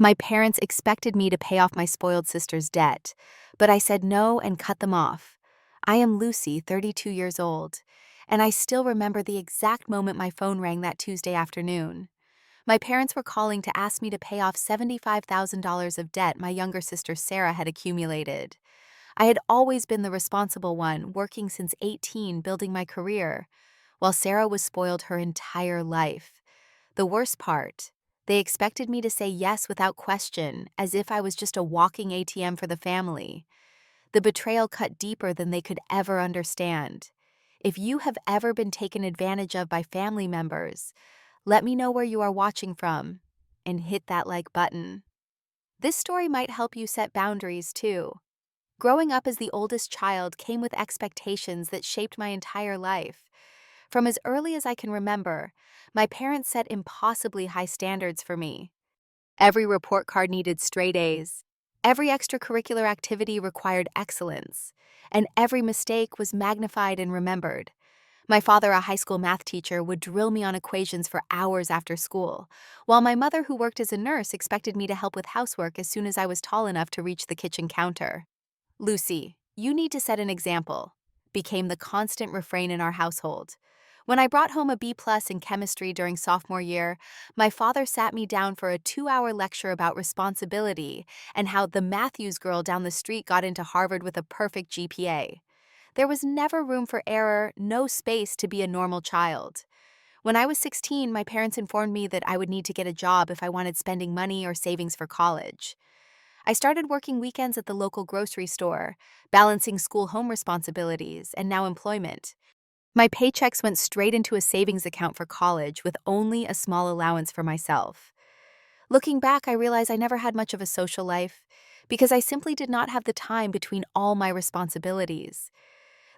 My parents expected me to pay off my spoiled sister's debt, but I said no and cut them off. I am Lucy, 32 years old, and I still remember the exact moment my phone rang that Tuesday afternoon. My parents were calling to ask me to pay off $75,000 of debt my younger sister Sarah had accumulated. I had always been the responsible one, working since 18, building my career, while Sarah was spoiled her entire life. The worst part, they expected me to say yes without question, as if I was just a walking ATM for the family. The betrayal cut deeper than they could ever understand. If you have ever been taken advantage of by family members, let me know where you are watching from and hit that like button. This story might help you set boundaries too. Growing up as the oldest child came with expectations that shaped my entire life. From as early as I can remember, my parents set impossibly high standards for me. Every report card needed straight A's. Every extracurricular activity required excellence, and every mistake was magnified and remembered. My father, a high school math teacher, would drill me on equations for hours after school, while my mother, who worked as a nurse, expected me to help with housework as soon as I was tall enough to reach the kitchen counter. "Lucy, you need to set an example," became the constant refrain in our household. When I brought home a B+ in chemistry during sophomore year, my father sat me down for a 2-hour lecture about responsibility and how the Matthews girl down the street got into Harvard with a perfect GPA. There was never room for error, no space to be a normal child. When I was 16, my parents informed me that I would need to get a job if I wanted spending money or savings for college. I started working weekends at the local grocery store, balancing school-home responsibilities and now employment. My paychecks went straight into a savings account for college with only a small allowance for myself. Looking back, I realize I never had much of a social life because I simply did not have the time between all my responsibilities.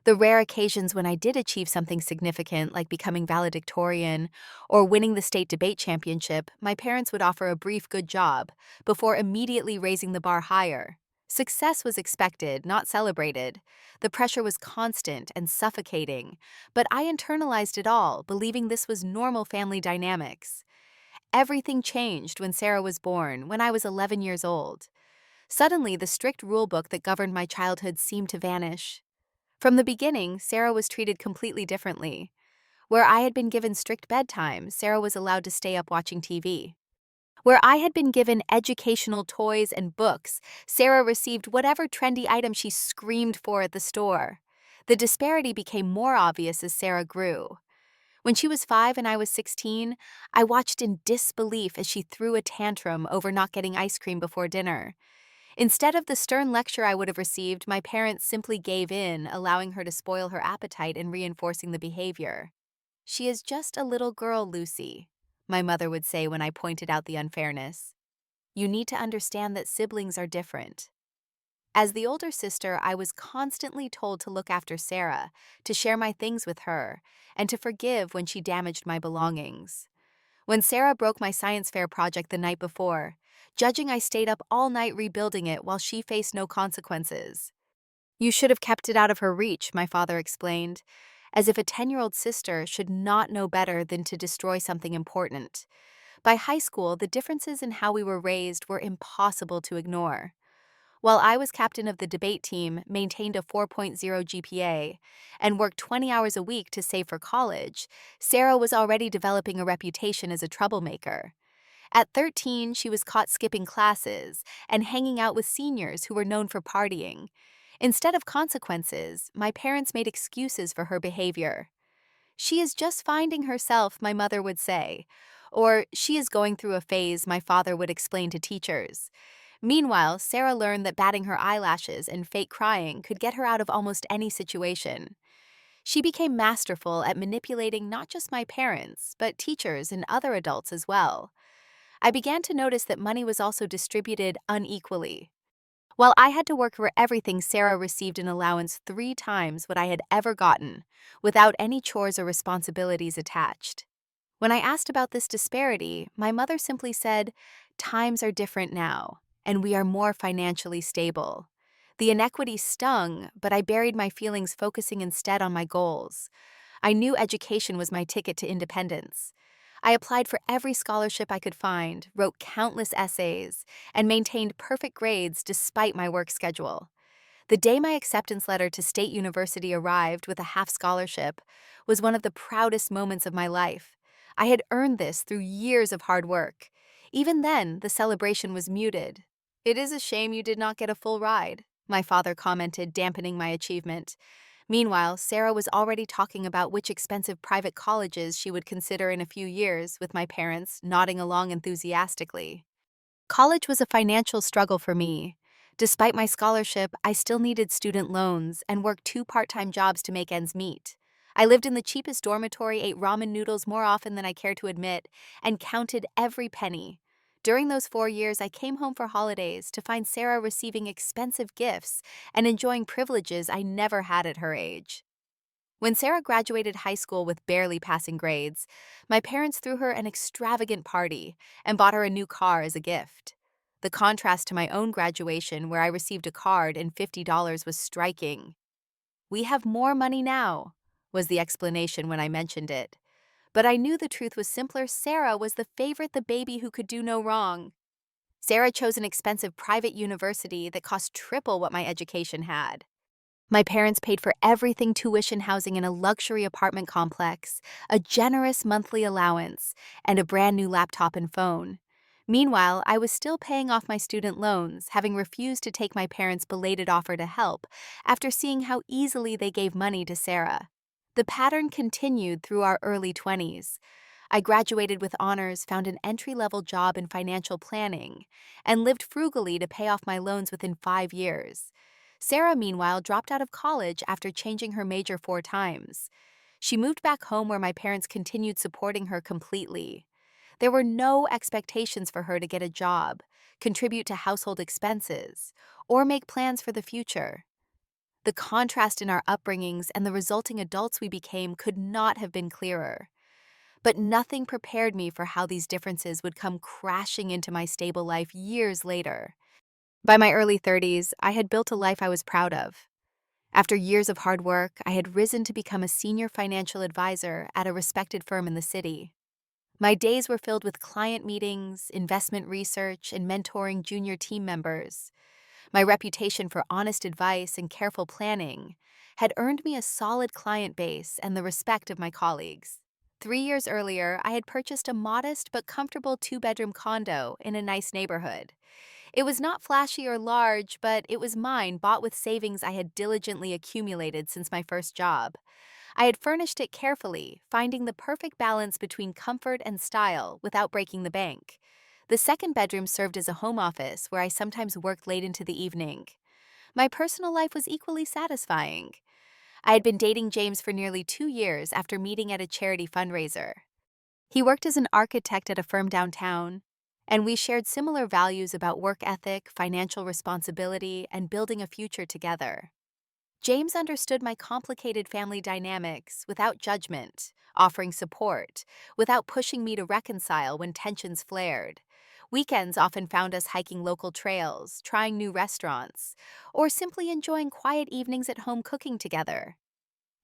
The rare occasions when I did achieve something significant, like becoming valedictorian or winning the state debate championship, my parents would offer a brief good job before immediately raising the bar higher. Success was expected, not celebrated. The pressure was constant and suffocating, but I internalized it all, believing this was normal family dynamics. Everything changed when Sarah was born, when I was 11 years old. Suddenly, the strict rulebook that governed my childhood seemed to vanish. From the beginning, Sarah was treated completely differently. Where I had been given strict bedtime, Sarah was allowed to stay up watching TV. Where I had been given educational toys and books, Sarah received whatever trendy item she screamed for at the store. The disparity became more obvious as Sarah grew. When she was 5 and I was 16, I watched in disbelief as she threw a tantrum over not getting ice cream before dinner. Instead of the stern lecture I would have received, my parents simply gave in, allowing her to spoil her appetite and reinforcing the behavior. "She is just a little girl, Lucy," my mother would say when I pointed out the unfairness. "You need to understand that siblings are different." As the older sister, I was constantly told to look after Sarah, to share my things with her, and to forgive when she damaged my belongings. When Sarah broke my science fair project the night before, judging I stayed up all night rebuilding it while she faced no consequences. "You should have kept it out of her reach," my father explained, as if a 10-year-old sister should not know better than to destroy something important. By high school, the differences in how we were raised were impossible to ignore. While I was captain of the debate team, maintained a 4.0 GPA, and worked 20 hours a week to save for college, Sarah was already developing a reputation as a troublemaker. At 13, she was caught skipping classes and hanging out with seniors who were known for partying. Instead of consequences, my parents made excuses for her behavior. "She is just finding herself," my mother would say, or "she is going through a phase," my father would explain to teachers. Meanwhile, Sarah learned that batting her eyelashes and fake crying could get her out of almost any situation. She became masterful at manipulating not just my parents, but teachers and other adults as well. I began to notice that money was also distributed unequally. While I had to work for everything, Sarah received an allowance 3 times what I had ever gotten, without any chores or responsibilities attached. When I asked about this disparity, my mother simply said, "Times are different now, and we are more financially stable." The inequity stung, but I buried my feelings, focusing instead on my goals. I knew education was my ticket to independence. I applied for every scholarship I could find, wrote countless essays, and maintained perfect grades despite my work schedule. The day my acceptance letter to State University arrived with a half scholarship was one of the proudest moments of my life. I had earned this through years of hard work. Even then, the celebration was muted. "It is a shame you did not get a full ride," my father commented, dampening my achievement. Meanwhile, Sarah was already talking about which expensive private colleges she would consider in a few years, with my parents nodding along enthusiastically. College was a financial struggle for me. Despite my scholarship, I still needed student loans and worked two part-time jobs to make ends meet. I lived in the cheapest dormitory, ate ramen noodles more often than I care to admit, and counted every penny. During those 4 years, I came home for holidays to find Sarah receiving expensive gifts and enjoying privileges I never had at her age. When Sarah graduated high school with barely passing grades, my parents threw her an extravagant party and bought her a new car as a gift. The contrast to my own graduation, where I received a card and $50, was striking. "We have more money now," was the explanation when I mentioned it. But I knew the truth was simpler. Sarah was the favorite, the baby who could do no wrong. Sarah chose an expensive private university that cost triple what my education had. My parents paid for everything: tuition, housing in a luxury apartment complex, a generous monthly allowance, and a brand new laptop and phone. Meanwhile, I was still paying off my student loans, having refused to take my parents' belated offer to help after seeing how easily they gave money to Sarah. The pattern continued through our early 20s. I graduated with honors, found an entry-level job in financial planning, and lived frugally to pay off my loans within 5 years. Sarah, meanwhile, dropped out of college after changing her major 4 times. She moved back home where my parents continued supporting her completely. There were no expectations for her to get a job, contribute to household expenses, or make plans for the future. The contrast in our upbringings and the resulting adults we became could not have been clearer. But nothing prepared me for how these differences would come crashing into my stable life years later. By my early 30s, I had built a life I was proud of. After years of hard work, I had risen to become a senior financial advisor at a respected firm in the city. My days were filled with client meetings, investment research, and mentoring junior team members. My reputation for honest advice and careful planning had earned me a solid client base and the respect of my colleagues. 3 years earlier, I had purchased a modest but comfortable two-bedroom condo in a nice neighborhood. It was not flashy or large, but it was mine, bought with savings I had diligently accumulated since my first job. I had furnished it carefully, finding the perfect balance between comfort and style without breaking the bank. The second bedroom served as a home office where I sometimes worked late into the evening. My personal life was equally satisfying. I had been dating James for nearly 2 years after meeting at a charity fundraiser. He worked as an architect at a firm downtown, and we shared similar values about work ethic, financial responsibility, and building a future together. James understood my complicated family dynamics without judgment, offering support, without pushing me to reconcile when tensions flared. Weekends often found us hiking local trails, trying new restaurants, or simply enjoying quiet evenings at home cooking together.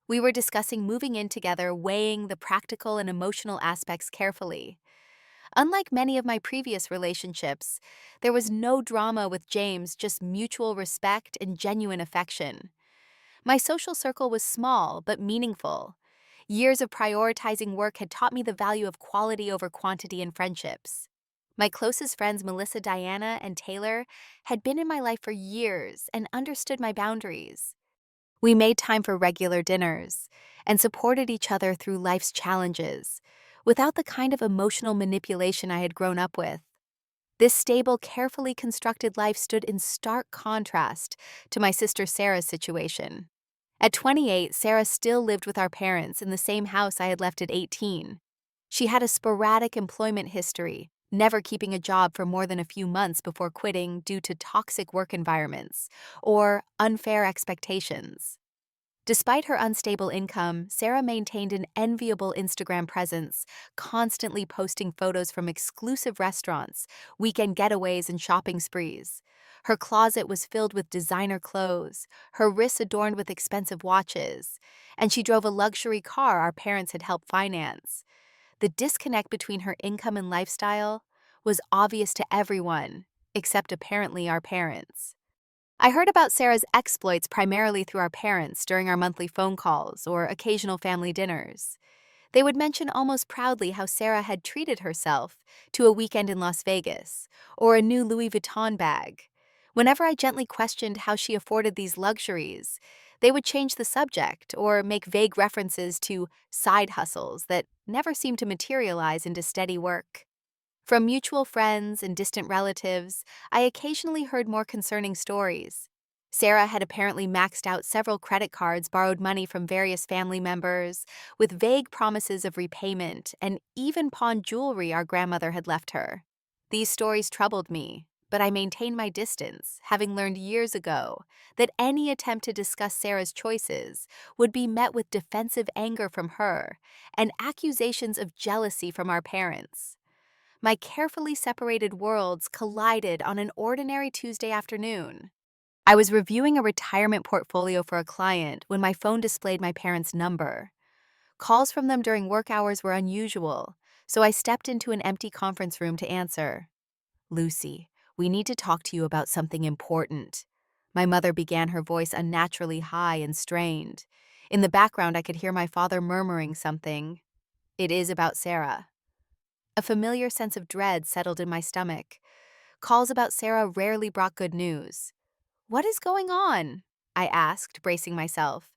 We were discussing moving in together, weighing the practical and emotional aspects carefully. Unlike many of my previous relationships, there was no drama with James, just mutual respect and genuine affection. My social circle was small but meaningful. Years of prioritizing work had taught me the value of quality over quantity in friendships. My closest friends, Melissa, Diana, and Taylor, had been in my life for years and understood my boundaries. We made time for regular dinners and supported each other through life's challenges, without the kind of emotional manipulation I had grown up with. This stable, carefully constructed life stood in stark contrast to my sister Sarah's situation. At 28, Sarah still lived with our parents in the same house I had left at 18. She had a sporadic employment history, never keeping a job for more than a few months before quitting due to toxic work environments or unfair expectations. Despite her unstable income, Sarah maintained an enviable Instagram presence, constantly posting photos from exclusive restaurants, weekend getaways, and shopping sprees. Her closet was filled with designer clothes, her wrists adorned with expensive watches, and she drove a luxury car our parents had helped finance. The disconnect between her income and lifestyle was obvious to everyone, except apparently our parents. I heard about Sarah's exploits primarily through our parents during our monthly phone calls or occasional family dinners. They would mention almost proudly how Sarah had treated herself to a weekend in Las Vegas or a new Louis Vuitton bag. Whenever I gently questioned how she afforded these luxuries, they would change the subject or make vague references to side hustles that never seemed to materialize into steady work. From mutual friends and distant relatives, I occasionally heard more concerning stories. Sarah had apparently maxed out several credit cards, borrowed money from various family members, with vague promises of repayment, and even pawned jewelry our grandmother had left her. These stories troubled me, but I maintained my distance, having learned years ago that any attempt to discuss Sarah's choices would be met with defensive anger from her and accusations of jealousy from our parents. My carefully separated worlds collided on an ordinary Tuesday afternoon. I was reviewing a retirement portfolio for a client when my phone displayed my parents' number. Calls from them during work hours were unusual, so I stepped into an empty conference room to answer. "Lucy, we need to talk to you about something important." My mother began, her voice unnaturally high and strained. In the background, I could hear my father murmuring something. "It is about Sarah." A familiar sense of dread settled in my stomach. Calls about Sarah rarely brought good news. "What is going on?" I asked, bracing myself.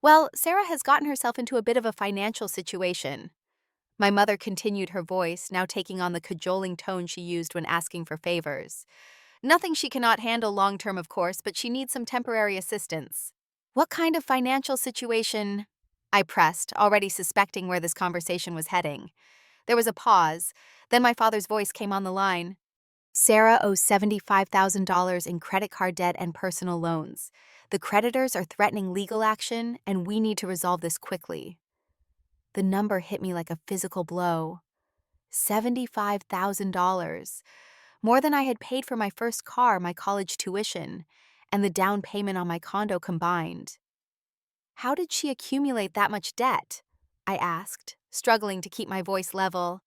"Well, Sarah has gotten herself into a bit of a financial situation." My mother continued, her voice now taking on the cajoling tone she used when asking for favors. "Nothing she cannot handle long-term, of course, but she needs some temporary assistance." "What kind of financial situation?" I pressed, already suspecting where this conversation was heading. There was a pause, then my father's voice came on the line. "Sarah owes $75,000 in credit card debt and personal loans. The creditors are threatening legal action, and we need to resolve this quickly." The number hit me like a physical blow. $75,000, more than I had paid for my first car, my college tuition, and the down payment on my condo combined. "How did she accumulate that much debt?" I asked, struggling to keep my voice level.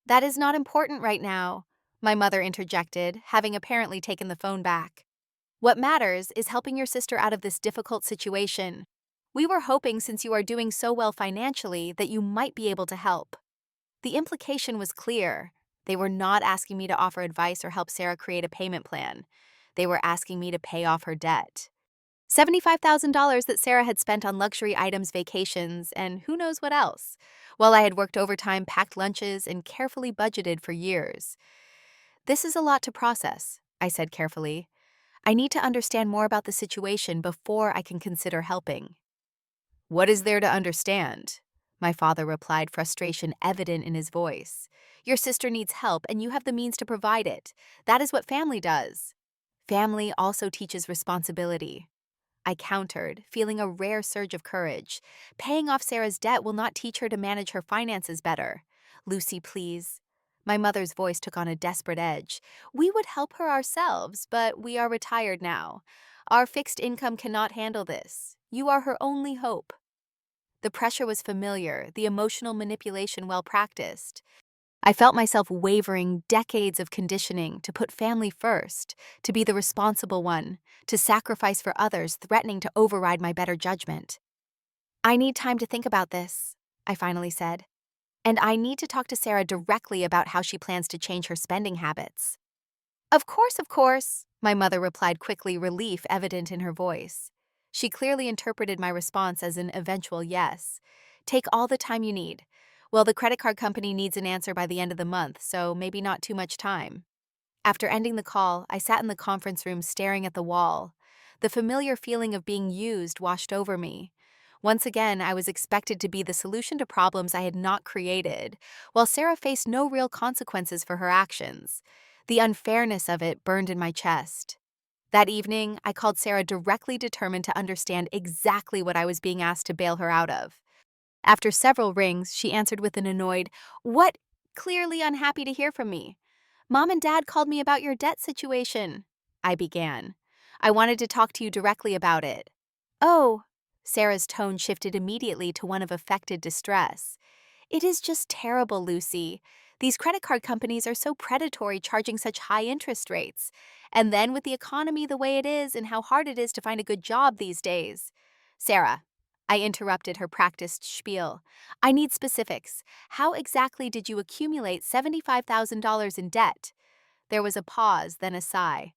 "That is not important right now," my mother interjected, having apparently taken the phone back. "What matters is helping your sister out of this difficult situation. We were hoping, since you are doing so well financially, that you might be able to help." The implication was clear. They were not asking me to offer advice or help Sarah create a payment plan. They were asking me to pay off her debt. $75,000 that Sarah had spent on luxury items, vacations, and who knows what else, while I had worked overtime, packed lunches, and carefully budgeted for years. "This is a lot to process," I said carefully. "I need to understand more about the situation before I can consider helping." "What is there to understand?" My father replied, frustration evident in his voice. "Your sister needs help, and you have the means to provide it. That is what family does." "Family also teaches responsibility," I countered, feeling a rare surge of courage. "Paying off Sarah's debt will not teach her to manage her finances better." "Lucy, please." My mother's voice took on a desperate edge. "We would help her ourselves, but we are retired now. Our fixed income cannot handle this. You are her only hope." The pressure was familiar, the emotional manipulation well practiced. I felt myself wavering, decades of conditioning to put family first, to be the responsible one, to sacrifice for others, threatening to override my better judgment. "I need time to think about this," I finally said. "And I need to talk to Sarah directly about how she plans to change her spending habits." Of course," my mother replied quickly, relief evident in her voice. She clearly interpreted my response as an eventual yes. "Take all the time you need. Well, the credit card company needs an answer by the end of the month, so maybe not too much time." After ending the call, I sat in the conference room staring at the wall. The familiar feeling of being used washed over me. Once again, I was expected to be the solution to problems I had not created, while Sarah faced no real consequences for her actions. The unfairness of it burned in my chest. That evening, I called Sarah directly, determined to understand exactly what I was being asked to bail her out of. After several rings, she answered with an annoyed, "What?" clearly unhappy to hear from me. "Mom and Dad called me about your debt situation," I began. "I wanted to talk to you directly about it." "Oh." Sarah's tone shifted immediately to one of affected distress. It is just terrible, Lucy. These credit card companies are so predatory, charging such high interest rates. And then with the economy the way it is and how hard it is to find a good job these days. Sarah, I interrupted her practiced spiel. I need specifics. How exactly did you accumulate $75,000 in debt? There was a pause, then a sigh.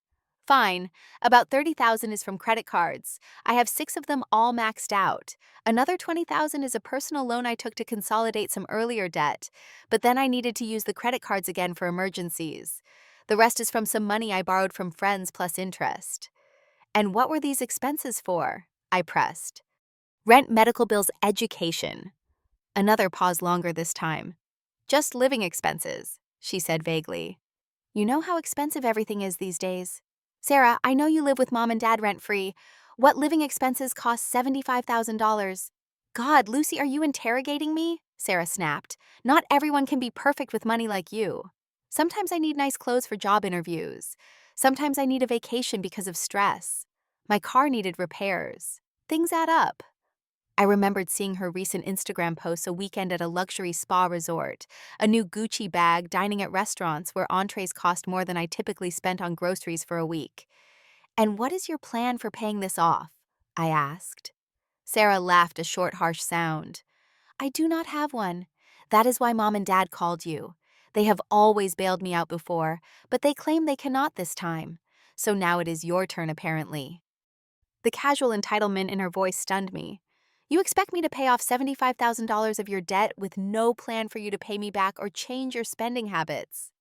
Fine. About 30,000 is from credit cards. I have 6 of them all maxed out. Another 20,000 is a personal loan I took to consolidate some earlier debt, but then I needed to use the credit cards again for emergencies. The rest is from some money I borrowed from friends plus interest. And what were these expenses for? I pressed. Rent, medical bills, education. Another pause longer this time. Just living expenses, she said vaguely. You know how expensive everything is these days. Sarah, I know you live with mom and dad rent-free. What living expenses cost $75,000? God, Lucy, are you interrogating me? Sarah snapped. Not everyone can be perfect with money like you. Sometimes I need nice clothes for job interviews. Sometimes I need a vacation because of stress. My car needed repairs. Things add up. I remembered seeing her recent Instagram posts: a weekend at a luxury spa resort, a new Gucci bag, dining at restaurants where entrees cost more than I typically spent on groceries for a week. And what is your plan for paying this off? I asked. Sarah laughed, a short, harsh sound. I do not have one. That is why mom and dad called you. They have always bailed me out before, but they claim they cannot this time. So now it is your turn, apparently. The casual entitlement in her voice stunned me. You expect me to pay off $75,000 of your debt with no plan for you to pay me back or change your spending habits?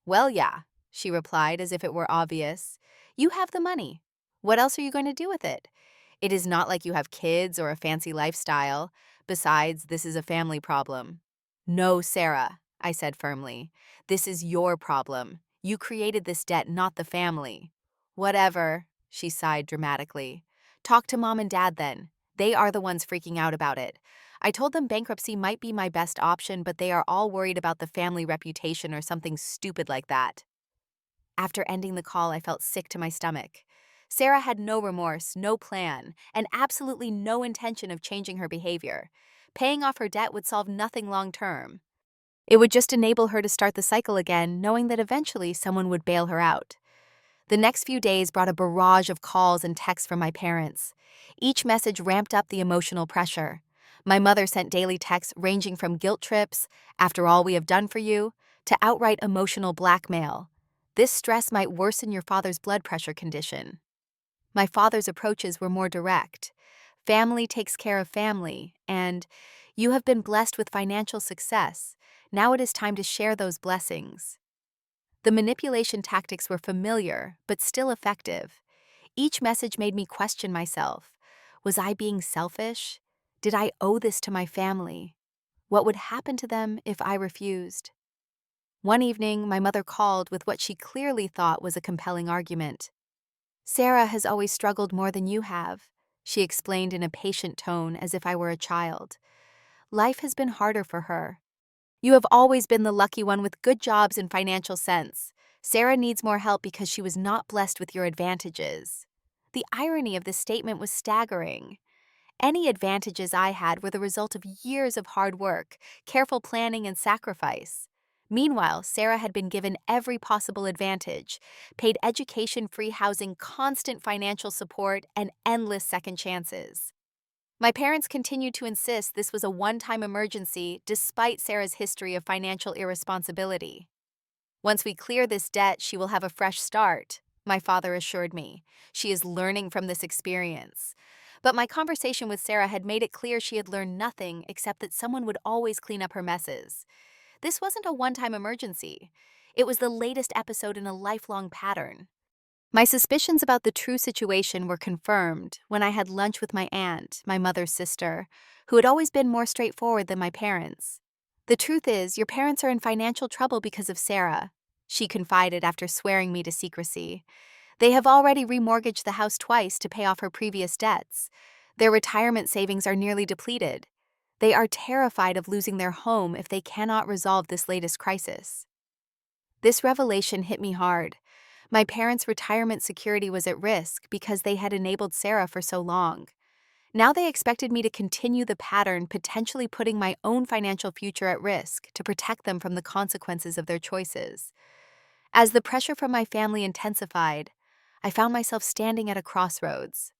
Well, yeah, she replied as if it were obvious. You have the money. What else are you going to do with it? It is not like you have kids or a fancy lifestyle. Besides, this is a family problem. No, Sarah, I said firmly. This is your problem. You created this debt, not the family. Whatever, she sighed dramatically. Talk to mom and dad then. They are the ones freaking out about it. I told them bankruptcy might be my best option, but they are all worried about the family reputation or something stupid like that. After ending the call, I felt sick to my stomach. Sarah had no remorse, no plan, and absolutely no intention of changing her behavior. Paying off her debt would solve nothing long term. It would just enable her to start the cycle again, knowing that eventually someone would bail her out. The next few days brought a barrage of calls and texts from my parents. Each message ramped up the emotional pressure. My mother sent daily texts ranging from guilt trips, after all we have done for you, to outright emotional blackmail. This stress might worsen your father's blood pressure condition. My father's approaches were more direct. Family takes care of family, and you have been blessed with financial success. Now it is time to share those blessings. The manipulation tactics were familiar, but still effective. Each message made me question myself. Was I being selfish? Did I owe this to my family? What would happen to them if I refused? One evening, my mother called with what she clearly thought was a compelling argument. Sarah has always struggled more than you have, she explained in a patient tone as if I were a child. Life has been harder for her. You have always been the lucky one with good jobs and financial sense. Sarah needs more help because she was not blessed with your advantages. The irony of this statement was staggering. Any advantages I had were the result of years of hard work, careful planning, and sacrifice. Meanwhile, Sarah had been given every possible advantage: paid education, free housing, constant financial support, and endless second chances. My parents continued to insist this was a one-time emergency despite Sarah's history of financial irresponsibility. Once we clear this debt, she will have a fresh start, my father assured me. She is learning from this experience. But my conversation with Sarah had made it clear she had learned nothing except that someone would always clean up her messes. This wasn't a one-time emergency. It was the latest episode in a lifelong pattern. My suspicions about the true situation were confirmed when I had lunch with my aunt, my mother's sister, who had always been more straightforward than my parents. The truth is, your parents are in financial trouble because of Sarah, she confided after swearing me to secrecy. They have already remortgaged the house twice to pay off her previous debts. Their retirement savings are nearly depleted. They are terrified of losing their home if they cannot resolve this latest crisis. This revelation hit me hard. My parents' retirement security was at risk because they had enabled Sarah for so long. Now they expected me to continue the pattern, potentially putting my own financial future at risk to protect them from the consequences of their choices. As the pressure from my family intensified, I found myself standing at a crossroads.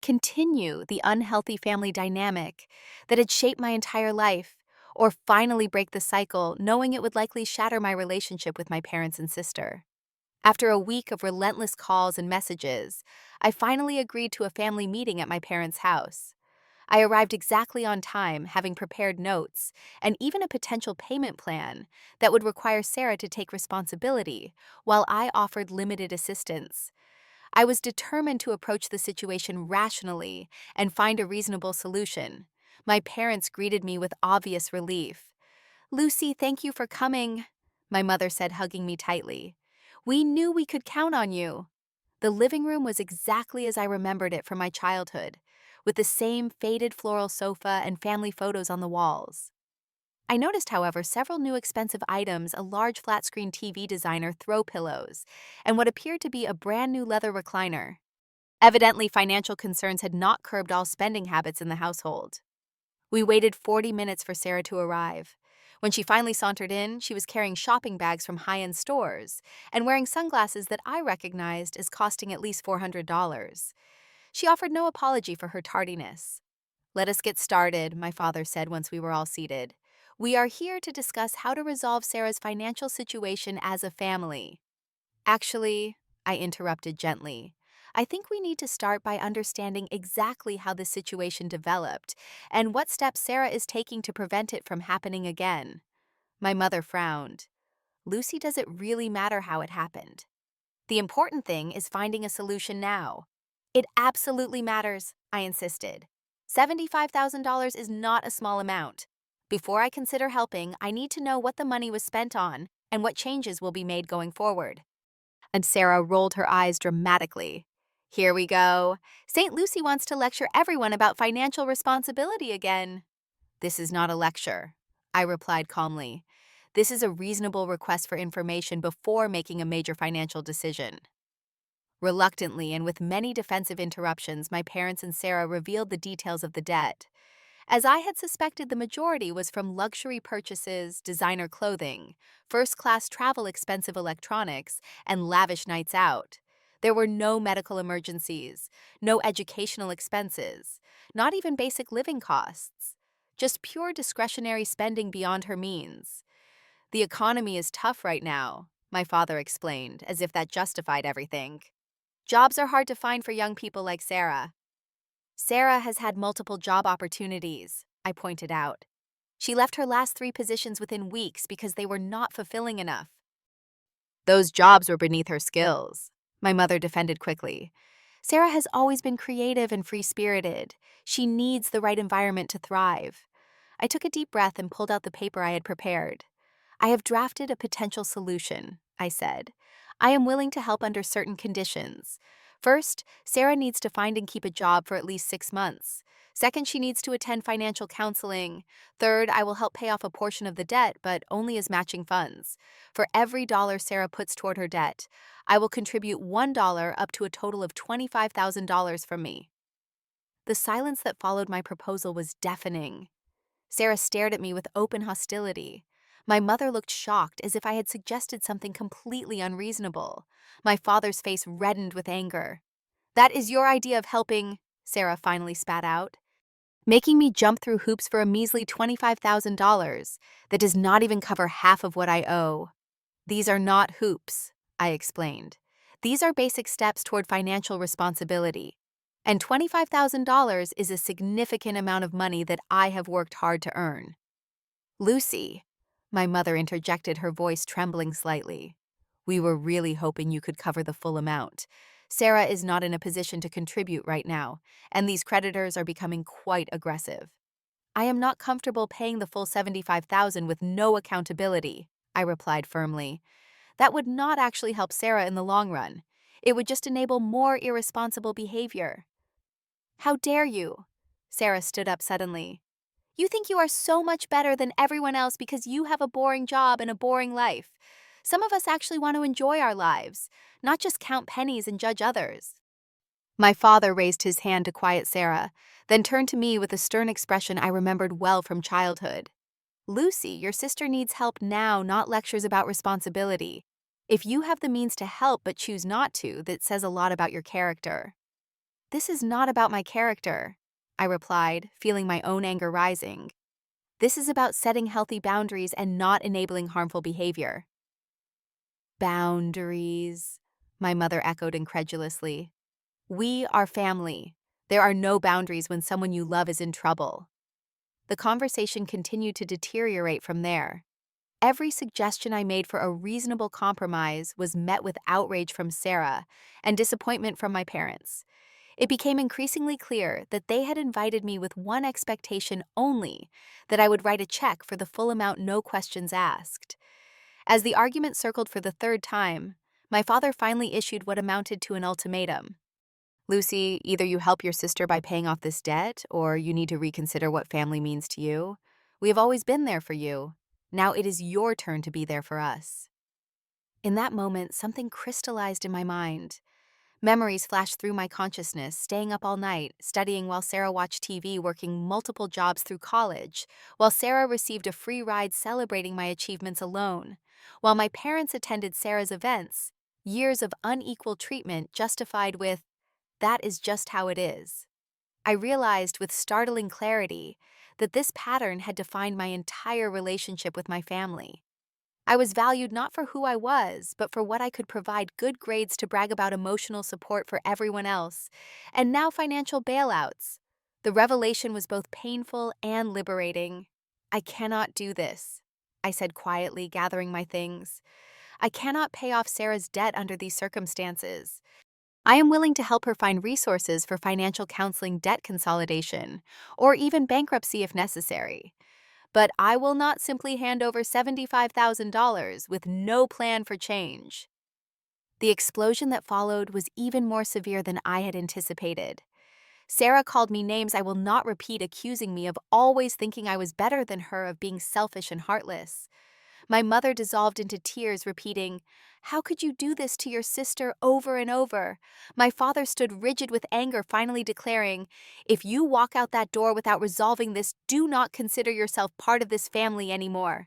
Continue the unhealthy family dynamic that had shaped my entire life, or finally break the cycle, knowing it would likely shatter my relationship with my parents and sister. After a week of relentless calls and messages, I finally agreed to a family meeting at my parents' house. I arrived exactly on time, having prepared notes and even a potential payment plan that would require Sarah to take responsibility, while I offered limited assistance. I was determined to approach the situation rationally and find a reasonable solution. My parents greeted me with obvious relief. "Lucy, thank you for coming," my mother said, hugging me tightly. "We knew we could count on you." The living room was exactly as I remembered it from my childhood, with the same faded floral sofa and family photos on the walls. I noticed, however, several new expensive items: a large flat-screen TV designer throw pillows, and what appeared to be a brand new leather recliner. Evidently, financial concerns had not curbed all spending habits in the household. We waited 40 minutes for Sarah to arrive. When she finally sauntered in, she was carrying shopping bags from high-end stores and wearing sunglasses that I recognized as costing at least $400. She offered no apology for her tardiness. "Let us get started," my father said once we were all seated. "We are here to discuss how to resolve Sarah's financial situation as a family." "Actually," I interrupted gently, "I think we need to start by understanding exactly how this situation developed and what steps Sarah is taking to prevent it from happening again." My mother frowned. "Lucy, does it really matter how it happened? The important thing is finding a solution now." "It absolutely matters," I insisted. $75,000 is not a small amount. Before I consider helping, I need to know what the money was spent on and what changes will be made going forward. And Sarah rolled her eyes dramatically. "Here we go. St. Lucy wants to lecture everyone about financial responsibility again." "This is not a lecture," I replied calmly. "This is a reasonable request for information before making a major financial decision." Reluctantly and with many defensive interruptions, my parents and Sarah revealed the details of the debt. As I had suspected, the majority was from luxury purchases, designer clothing, first-class travel, expensive electronics, and lavish nights out. There were no medical emergencies, no educational expenses, not even basic living costs. Just pure discretionary spending beyond her means. "The economy is tough right now," my father explained, as if that justified everything. "Jobs are hard to find for young people like Sarah." "Sarah has had multiple job opportunities," I pointed out. "She left her last 3 positions within weeks because they were not fulfilling enough." "Those jobs were beneath her skills," my mother defended quickly. "Sarah has always been creative and free-spirited. She needs the right environment to thrive." I took a deep breath and pulled out the paper I had prepared. "I have drafted a potential solution," I said. "I am willing to help under certain conditions. First, Sarah needs to find and keep a job for at least 6 months. Second, she needs to attend financial counseling. Third, I will help pay off a portion of the debt, but only as matching funds. For every dollar Sarah puts toward her debt, I will contribute $1 up to a total of $25,000 from me." The silence that followed my proposal was deafening. Sarah stared at me with open hostility. My mother looked shocked, as if I had suggested something completely unreasonable. My father's face reddened with anger. "That is your idea of helping," Sarah finally spat out. "Making me jump through hoops for a measly $25,000 that does not even cover half of what I owe." "These are not hoops," I explained. "These are basic steps toward financial responsibility. And $25,000 is a significant amount of money that I have worked hard to earn." "Lucy," my mother interjected, her voice trembling slightly, "we were really hoping you could cover the full amount. Sarah is not in a position to contribute right now, and these creditors are becoming quite aggressive." "I am not comfortable paying the full $75,000 with no accountability," I replied firmly. "That would not actually help Sarah in the long run. It would just enable more irresponsible behavior." "How dare you?" Sarah stood up suddenly. "You think you are so much better than everyone else because you have a boring job and a boring life. Some of us actually want to enjoy our lives, not just count pennies and judge others." My father raised his hand to quiet Sarah, then turned to me with a stern expression I remembered well from childhood. Lucy, your sister needs help now, not lectures about responsibility. If you have the means to help but choose not to, that says a lot about your character. This is not about my character, I replied, feeling my own anger rising. This is about setting healthy boundaries and not enabling harmful behavior. Boundaries, my mother echoed incredulously. We are family. There are no boundaries when someone you love is in trouble. The conversation continued to deteriorate from there. Every suggestion I made for a reasonable compromise was met with outrage from Sarah and disappointment from my parents. It became increasingly clear that they had invited me with one expectation only, that I would write a check for the full amount, no questions asked. As the argument circled for the third time, my father finally issued what amounted to an ultimatum. Lucy, either you help your sister by paying off this debt, or you need to reconsider what family means to you. We have always been there for you. Now it is your turn to be there for us. In that moment, something crystallized in my mind. Memories flashed through my consciousness, staying up all night, studying while Sarah watched TV, working multiple jobs through college, while Sarah received a free ride celebrating my achievements alone, while my parents attended Sarah's events, years of unequal treatment justified with, "That is just how it is." I realized with startling clarity that this pattern had defined my entire relationship with my family. I was valued not for who I was, but for what I could provide: good grades to brag about, emotional support for everyone else, and now financial bailouts. The revelation was both painful and liberating. I cannot do this, I said quietly, gathering my things. I cannot pay off Sarah's debt under these circumstances. I am willing to help her find resources for financial counseling, debt consolidation, or even bankruptcy if necessary. But I will not simply hand over $75,000 with no plan for change. The explosion that followed was even more severe than I had anticipated. Sarah called me names I will not repeat, accusing me of always thinking I was better than her, of being selfish and heartless. My mother dissolved into tears, repeating, "How could you do this to your sister?" over and over. My father stood rigid with anger, finally declaring, "If you walk out that door without resolving this, do not consider yourself part of this family anymore."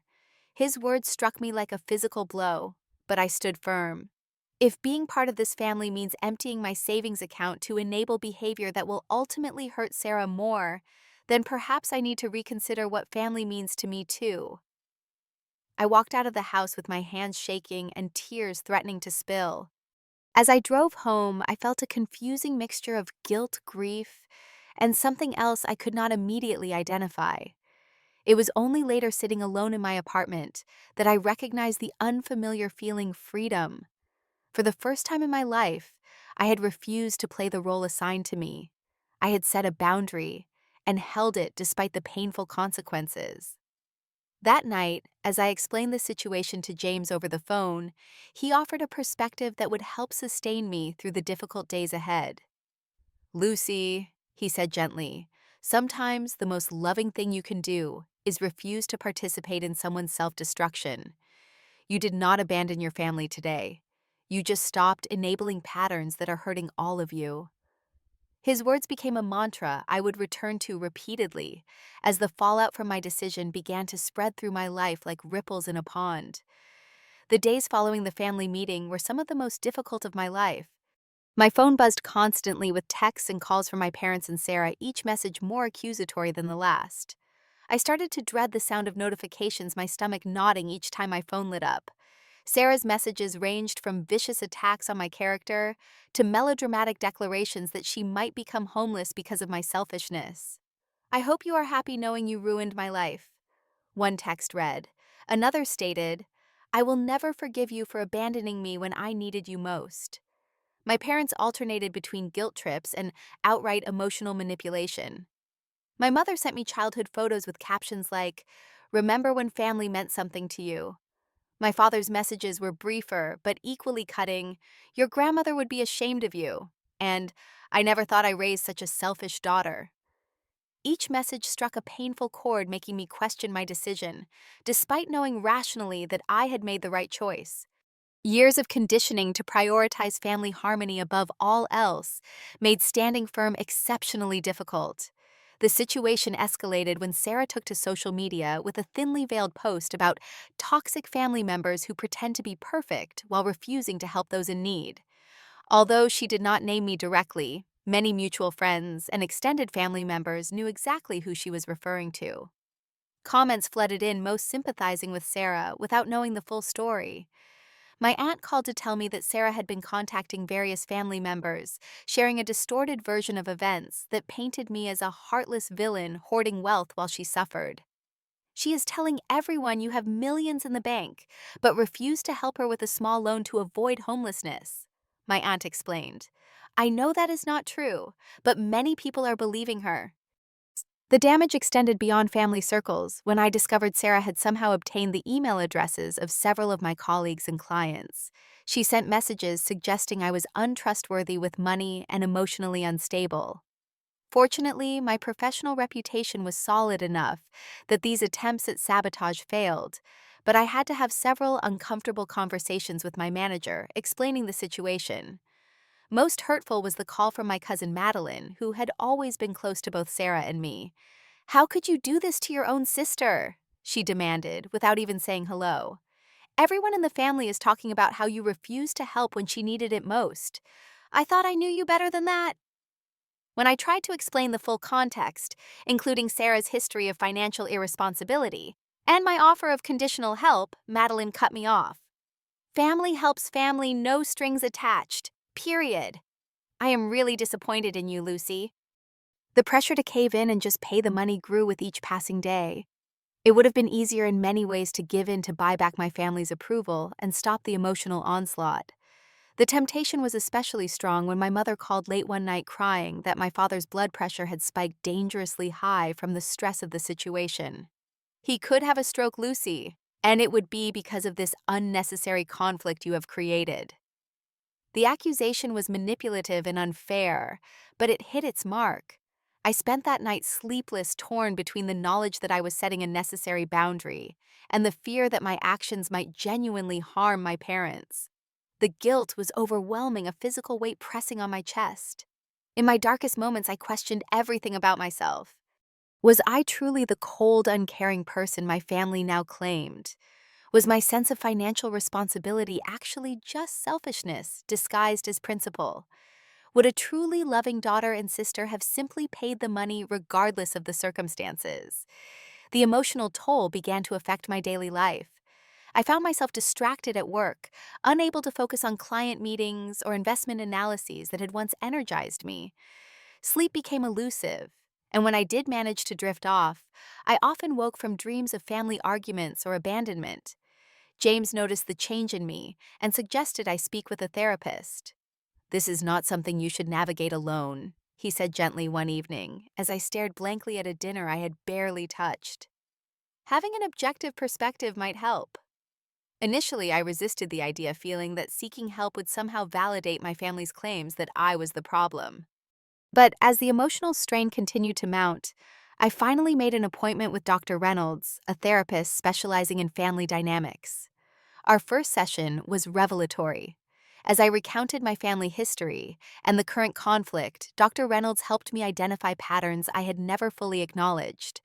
His words struck me like a physical blow, but I stood firm. If being part of this family means emptying my savings account to enable behavior that will ultimately hurt Sarah more, then perhaps I need to reconsider what family means to me too. I walked out of the house with my hands shaking and tears threatening to spill. As I drove home, I felt a confusing mixture of guilt, grief, and something else I could not immediately identify. It was only later, sitting alone in my apartment, that I recognized the unfamiliar feeling: freedom. For the first time in my life, I had refused to play the role assigned to me. I had set a boundary and held it despite the painful consequences. That night, as I explained the situation to James over the phone, he offered a perspective that would help sustain me through the difficult days ahead. "Lucy," he said gently, "sometimes the most loving thing you can do is refuse to participate in someone's self-destruction. You did not abandon your family today. You just stopped enabling patterns that are hurting all of you." His words became a mantra I would return to repeatedly as the fallout from my decision began to spread through my life like ripples in a pond. The days following the family meeting were some of the most difficult of my life. My phone buzzed constantly with texts and calls from my parents and Sarah, each message more accusatory than the last. I started to dread the sound of notifications, my stomach knotting each time my phone lit up. Sarah's messages ranged from vicious attacks on my character to melodramatic declarations that she might become homeless because of my selfishness. "I hope you are happy knowing you ruined my life," one text read. Another stated, "I will never forgive you for abandoning me when I needed you most." My parents alternated between guilt trips and outright emotional manipulation. My mother sent me childhood photos with captions like, "Remember when family meant something to you." My father's messages were briefer but equally cutting: "Your grandmother would be ashamed of you," and "I never thought I raised such a selfish daughter." Each message struck a painful chord, making me question my decision, despite knowing rationally that I had made the right choice. Years of conditioning to prioritize family harmony above all else made standing firm exceptionally difficult. The situation escalated when Sarah took to social media with a thinly veiled post about toxic family members who pretend to be perfect while refusing to help those in need. Although she did not name me directly, many mutual friends and extended family members knew exactly who she was referring to. Comments flooded in, most sympathizing with Sarah without knowing the full story. My aunt called to tell me that Sarah had been contacting various family members, sharing a distorted version of events that painted me as a heartless villain hoarding wealth while she suffered. She is telling everyone you have millions in the bank, but refuse to help her with a small loan to avoid homelessness. My aunt explained. I know that is not true, but many people are believing her. The damage extended beyond family circles when I discovered Sarah had somehow obtained the email addresses of several of my colleagues and clients. She sent messages suggesting I was untrustworthy with money and emotionally unstable. Fortunately, my professional reputation was solid enough that these attempts at sabotage failed, but I had to have several uncomfortable conversations with my manager explaining the situation. Most hurtful was the call from my cousin Madeline, who had always been close to both Sarah and me. How could you do this to your own sister? She demanded, without even saying hello. Everyone in the family is talking about how you refused to help when she needed it most. I thought I knew you better than that. When I tried to explain the full context, including Sarah's history of financial irresponsibility, and my offer of conditional help, Madeline cut me off. Family helps family, no strings attached. Period. I am really disappointed in you, Lucy. The pressure to cave in and just pay the money grew with each passing day. It would have been easier in many ways to give in to buy back my family's approval and stop the emotional onslaught. The temptation was especially strong when my mother called late one night crying that my father's blood pressure had spiked dangerously high from the stress of the situation. He could have a stroke, Lucy, and it would be because of this unnecessary conflict you have created. The accusation was manipulative and unfair, but it hit its mark. I spent that night sleepless, torn between the knowledge that I was setting a necessary boundary and the fear that my actions might genuinely harm my parents. The guilt was overwhelming, a physical weight pressing on my chest. In my darkest moments, I questioned everything about myself. Was I truly the cold, uncaring person my family now claimed? Was my sense of financial responsibility actually just selfishness disguised as principle? Would a truly loving daughter and sister have simply paid the money regardless of the circumstances? The emotional toll began to affect my daily life. I found myself distracted at work, unable to focus on client meetings or investment analyses that had once energized me. Sleep became elusive, and when I did manage to drift off, I often woke from dreams of family arguments or abandonment. James noticed the change in me and suggested I speak with a therapist. This is not something you should navigate alone, he said gently one evening as I stared blankly at a dinner I had barely touched. Having an objective perspective might help. Initially, I resisted the idea, feeling that seeking help would somehow validate my family's claims that I was the problem. But as the emotional strain continued to mount, I finally made an appointment with Dr. Reynolds, a therapist specializing in family dynamics. Our first session was revelatory. As I recounted my family history and the current conflict, Dr. Reynolds helped me identify patterns I had never fully acknowledged.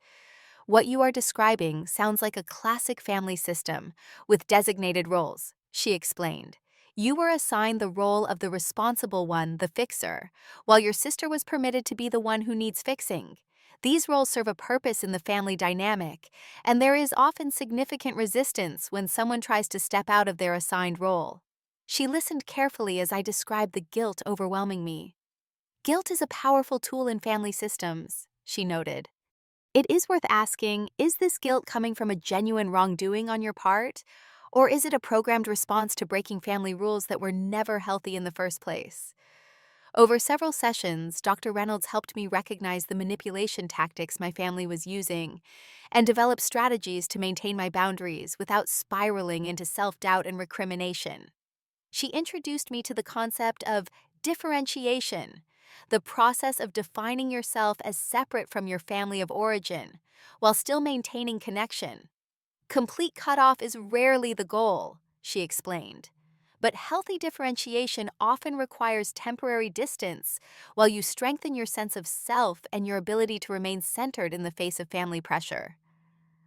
What you are describing sounds like a classic family system with designated roles, she explained. You were assigned the role of the responsible one, the fixer, while your sister was permitted to be the one who needs fixing. These roles serve a purpose in the family dynamic, and there is often significant resistance when someone tries to step out of their assigned role. She listened carefully as I described the guilt overwhelming me. Guilt is a powerful tool in family systems, she noted. It is worth asking, is this guilt coming from a genuine wrongdoing on your part, or is it a programmed response to breaking family rules that were never healthy in the first place? Over several sessions, Dr. Reynolds helped me recognize the manipulation tactics my family was using and develop strategies to maintain my boundaries without spiraling into self-doubt and recrimination. She introduced me to the concept of differentiation, the process of defining yourself as separate from your family of origin, while still maintaining connection. Complete cutoff is rarely the goal, she explained. But healthy differentiation often requires temporary distance, while you strengthen your sense of self and your ability to remain centered in the face of family pressure.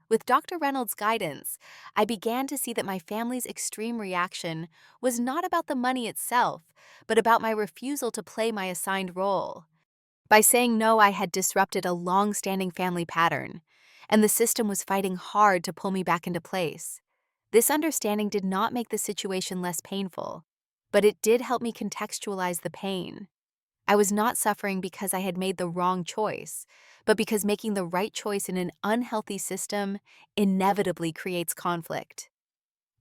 With Dr. Reynolds' guidance, I began to see that my family's extreme reaction was not about the money itself, but about my refusal to play my assigned role. By saying no, I had disrupted a long-standing family pattern, and the system was fighting hard to pull me back into place. This understanding did not make the situation less painful, but it did help me contextualize the pain. I was not suffering because I had made the wrong choice, but because making the right choice in an unhealthy system inevitably creates conflict.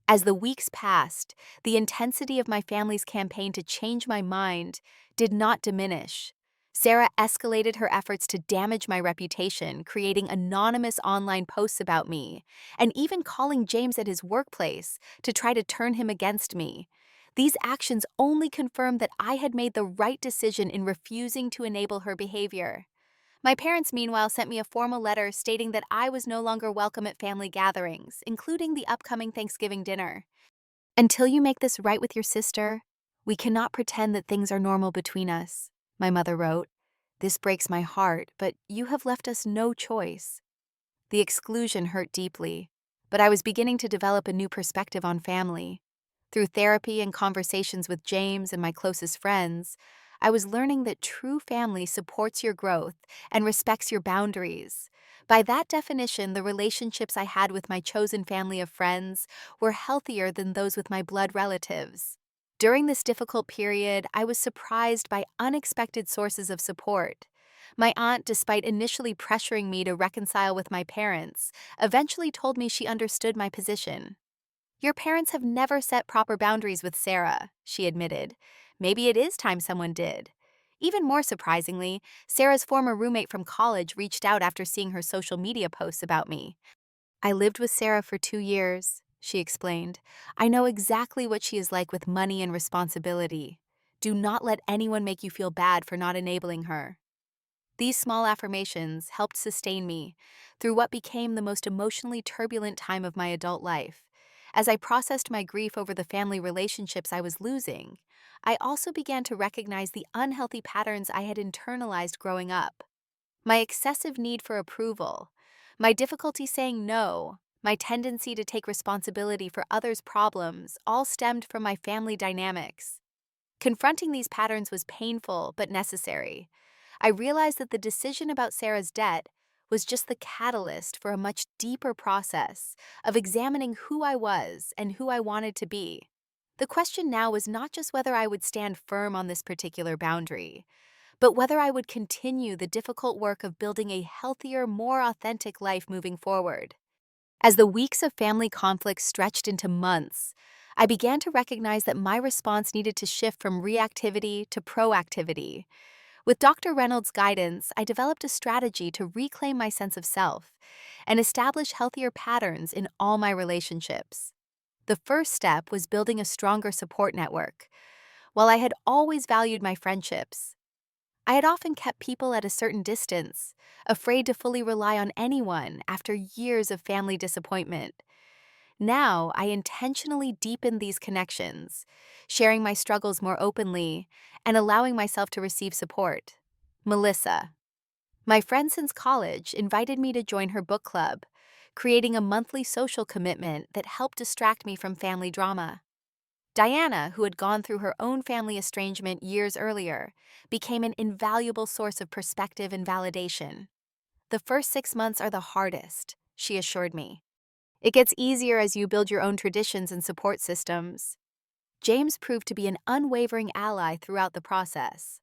As the weeks passed, the intensity of my family's campaign to change my mind did not diminish. Sarah escalated her efforts to damage my reputation, creating anonymous online posts about me, and even calling James at his workplace to try to turn him against me. These actions only confirmed that I had made the right decision in refusing to enable her behavior. My parents, meanwhile, sent me a formal letter stating that I was no longer welcome at family gatherings, including the upcoming Thanksgiving dinner. "Until you make this right with your sister, we cannot pretend that things are normal between us," my mother wrote. "This breaks my heart, but you have left us no choice." The exclusion hurt deeply, but I was beginning to develop a new perspective on family. Through therapy and conversations with James and my closest friends, I was learning that true family supports your growth and respects your boundaries. By that definition, the relationships I had with my chosen family of friends were healthier than those with my blood relatives. During this difficult period, I was surprised by unexpected sources of support. My aunt, despite initially pressuring me to reconcile with my parents, eventually told me she understood my position. "Your parents have never set proper boundaries with Sarah," she admitted. "Maybe it is time someone did." Even more surprisingly, Sarah's former roommate from college reached out after seeing her social media posts about me. "I lived with Sarah for 2 years," she explained. "I know exactly what she is like with money and responsibility. Do not let anyone make you feel bad for not enabling her." These small affirmations helped sustain me through what became the most emotionally turbulent time of my adult life. As I processed my grief over the family relationships I was losing, I also began to recognize the unhealthy patterns I had internalized growing up. My excessive need for approval, my difficulty saying no, my tendency to take responsibility for others' problems all stemmed from my family dynamics. Confronting these patterns was painful but necessary. I realized that the decision about Sarah's debt was just the catalyst for a much deeper process of examining who I was and who I wanted to be. The question now was not just whether I would stand firm on this particular boundary, but whether I would continue the difficult work of building a healthier, more authentic life moving forward. As the weeks of family conflict stretched into months, I began to recognize that my response needed to shift from reactivity to proactivity. With Dr. Reynolds' guidance, I developed a strategy to reclaim my sense of self and establish healthier patterns in all my relationships. The first step was building a stronger support network. While I had always valued my friendships, I had often kept people at a certain distance, afraid to fully rely on anyone after years of family disappointment. Now, I intentionally deepened these connections, sharing my struggles more openly and allowing myself to receive support. Melissa, my friend since college, invited me to join her book club, creating a monthly social commitment that helped distract me from family drama. Diana, who had gone through her own family estrangement years earlier, became an invaluable source of perspective and validation. "The first 6 months are the hardest," she assured me. "It gets easier as you build your own traditions and support systems." James proved to be an unwavering ally throughout the process.